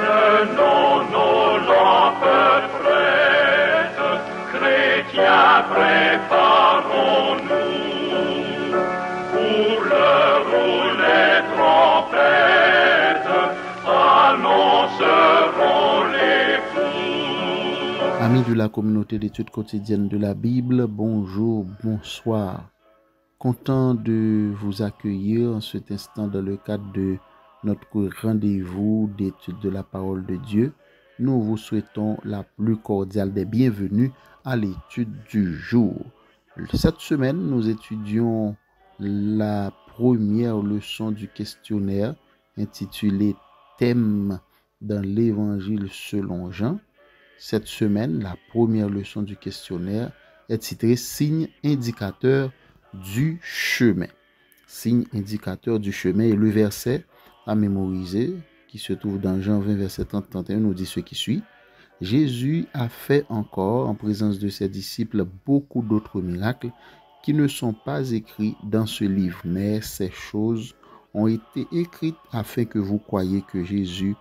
nos lampes prêtes, chrétiens, préparons-nous pour l'heure où les trompettes annonceront l'époux. Amis de la communauté d'études quotidiennes de la Bible, bonjour, bonsoir. Content de vous accueillir en cet instant dans le cadre de notre rendez-vous d'études de la parole de Dieu. Nous vous souhaitons la plus cordiale des bienvenues à l'étude du jour. Cette semaine, nous étudions la première leçon du questionnaire intitulée Thème dans l'Évangile selon Jean. Cette semaine, la première leçon du questionnaire est titrée Signe indicateur du chemin. Signe indicateur du chemin, et le verset à mémoriser qui se trouve dans Jean 20 verset 30-31 nous dit ce qui suit. Jésus a fait encore en présence de ses disciples beaucoup d'autres miracles qui ne sont pas écrits dans ce livre, mais ces choses ont été écrites afin que vous croyiez que Jésus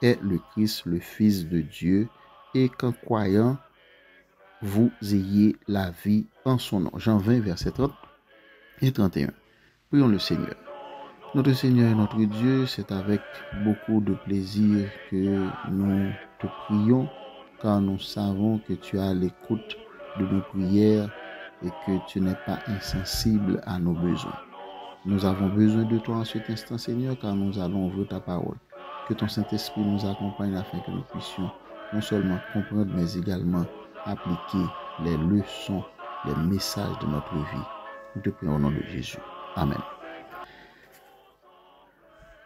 est le Christ, le Fils de Dieu, et qu'en croyant, vous ayez la vie en son nom. Jean 20 verset 30 et 31. Prions le Seigneur. Notre Seigneur et notre Dieu, c'est avec beaucoup de plaisir que nous te prions, car nous savons que tu as l'écoute de nos prières et que tu n'es pas insensible à nos besoins. Nous avons besoin de toi en cet instant, Seigneur, car nous allons ouvrir ta parole. Que ton Saint-Esprit nous accompagne afin que nous puissions non seulement comprendre, mais également appliquer les leçons, les messages de notre vie. Nous te prions au nom de Jésus. Amen.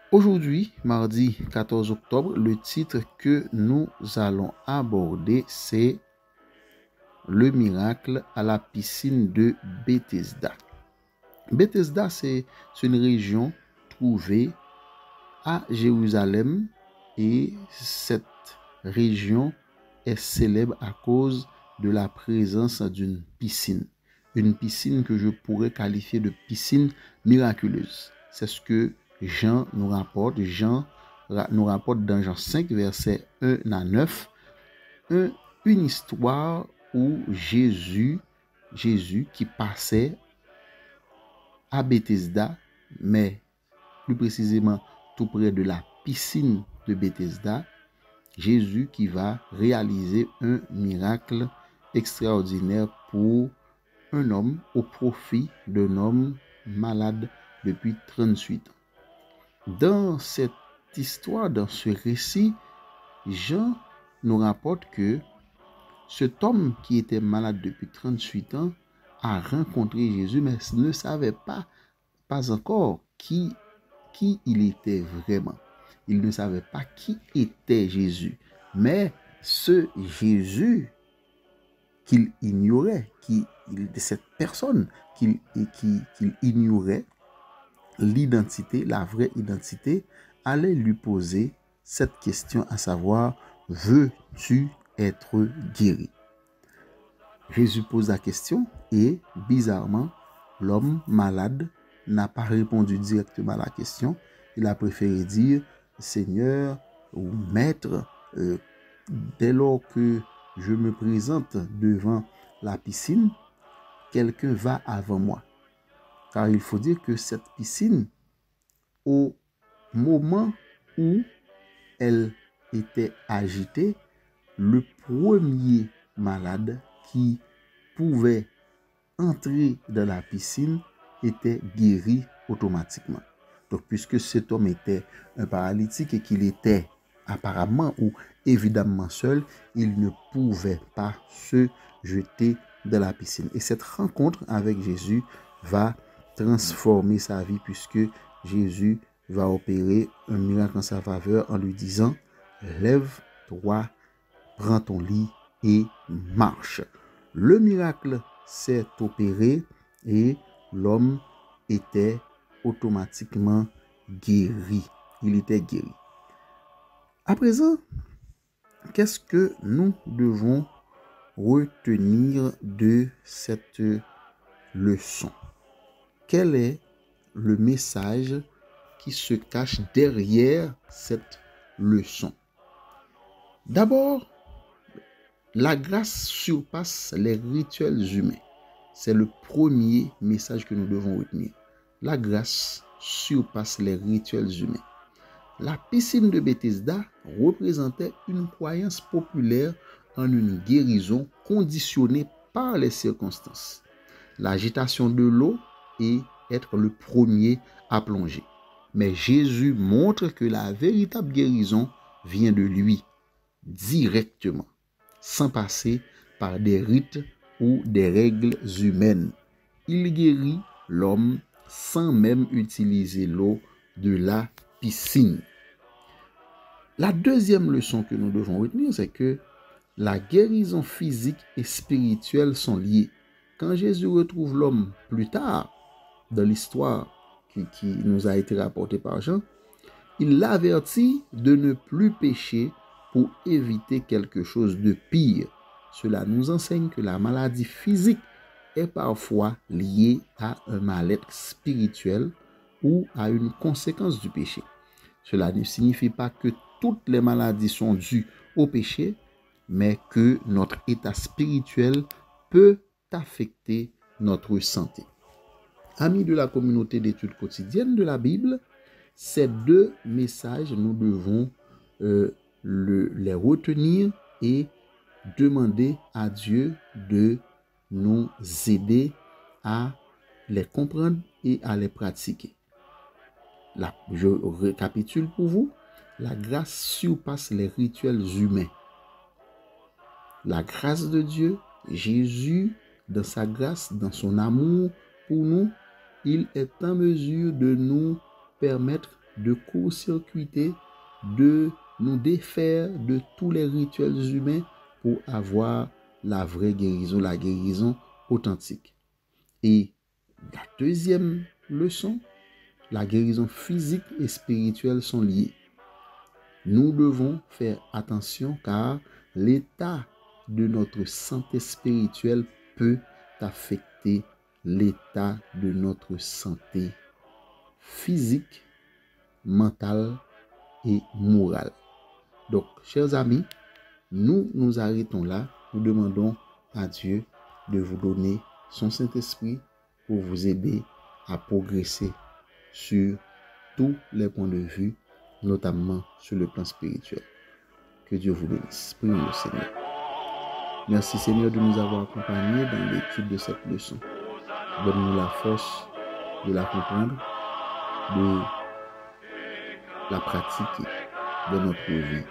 Aujourd'hui, mardi 14 octobre, le titre que nous allons aborder, c'est le miracle à la piscine de Bethesda. Bethesda, c'est une région trouvée à Jérusalem et cette région est célèbre à cause de la présence d'une piscine. Une piscine que je pourrais qualifier de piscine miraculeuse. C'est ce que Jean nous rapporte. Jean nous rapporte dans Jean 5, versets 1 à 9, une histoire où Jésus qui passait à Bethesda, mais plus précisément tout près de la piscine de Bethesda, Jésus qui va réaliser un miracle extraordinaire pour un homme au profit d'un homme malade depuis 38 ans. Dans cette histoire, dans ce récit, Jean nous rapporte que cet homme qui était malade depuis 38 ans a rencontré Jésus, mais ne savait pas encore qui il était vraiment. Il ne savait pas qui était Jésus. Mais ce Jésus qu'il ignorait, cette personne qu'il ignorait, l'identité, la vraie identité, allait lui poser cette question, à savoir, veux-tu être guéri? Jésus pose la question et bizarrement, l'homme malade n'a pas répondu directement à la question. Il a préféré dire, Seigneur ou Maître, dès lors que je me présente devant la piscine, quelqu'un va avant moi. Car il faut dire que cette piscine, au moment où elle était agitée, le premier malade qui pouvait entrer dans la piscine était guéri automatiquement. Donc, puisque cet homme était un paralytique et qu'il était apparemment ou évidemment seul, il ne pouvait pas se jeter dans la piscine. Et cette rencontre avec Jésus va transformer sa vie, puisque Jésus va opérer un miracle en sa faveur en lui disant, lève-toi, prends ton lit et marche. Le miracle s'est opéré et l'homme était automatiquement guéri. Il était guéri. À présent, qu'est-ce que nous devons retenir de cette leçon? Quel est le message qui se cache derrière cette leçon? D'abord, la grâce surpasse les rituels humains. C'est le premier message que nous devons retenir. La grâce surpasse les rituels humains. La piscine de Bethesda représentait une croyance populaire en une guérison conditionnée par les circonstances, l'agitation de l'eau et être le premier à plonger. Mais Jésus montre que la véritable guérison vient de lui, directement, sans passer par des rites ou des règles humaines. Il guérit l'homme sans même utiliser l'eau de la piscine. La deuxième leçon que nous devons retenir, c'est que la guérison physique et spirituelle sont liées. Quand Jésus retrouve l'homme plus tard, dans l'histoire qui nous a été rapportée par Jean, il l'avertit de ne plus pécher pour éviter quelque chose de pire. Cela nous enseigne que la maladie physique est parfois liée à un mal-être spirituel ou à une conséquence du péché. Cela ne signifie pas que toutes les maladies sont dues au péché, mais que notre état spirituel peut affecter notre santé. Amis de la communauté d'études quotidiennes de la Bible, ces deux messages, nous devons les retenir et demander à Dieu de nous aider à les comprendre et à les pratiquer. Je récapitule pour vous. La grâce surpasse les rituels humains. La grâce de Dieu, Jésus, dans sa grâce, dans son amour pour nous, il est en mesure de nous permettre de court-circuiter, de nous défaire de tous les rituels humains pour avoir la vraie guérison, la guérison authentique. Et la deuxième leçon, la guérison physique et spirituelle sont liées. Nous devons faire attention car l'état de notre santé spirituelle peut affecter l'état de notre santé physique, mentale et morale. Donc, chers amis, nous nous arrêtons là. Nous demandons à Dieu de vous donner son Saint-Esprit pour vous aider à progresser sur tous les points de vue, notamment sur le plan spirituel. Que Dieu vous bénisse. Prions le Seigneur. Merci Seigneur de nous avoir accompagnés dans l'étude de cette leçon. Donne-nous la force de la comprendre, de la pratiquer dans notre vie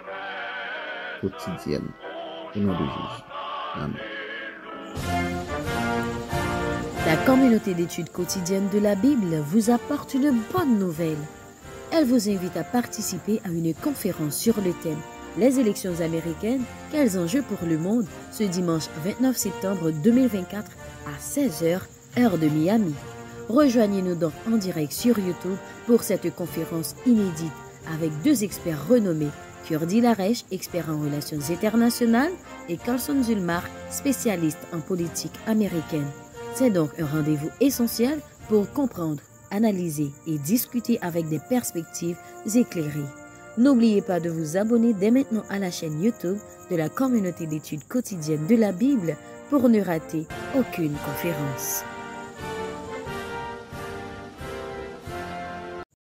quotidienne. Au nom de Jésus. Amen. La communauté d'études quotidiennes de la Bible vous apporte une bonne nouvelle. Elle vous invite à participer à une conférence sur le thème « Les élections américaines, quels enjeux pour le monde ?» ce dimanche 29 septembre 2024 à 16h, heure de Miami. Rejoignez-nous donc en direct sur YouTube pour cette conférence inédite avec deux experts renommés, Kurdi Laresh, expert en relations internationales, et Carlson Zulmar, spécialiste en politique américaine. C'est donc un rendez-vous essentiel pour comprendre, analyser et discuter avec des perspectives éclairées. N'oubliez pas de vous abonner dès maintenant à la chaîne YouTube de la communauté d'études quotidiennes de la Bible pour ne rater aucune conférence.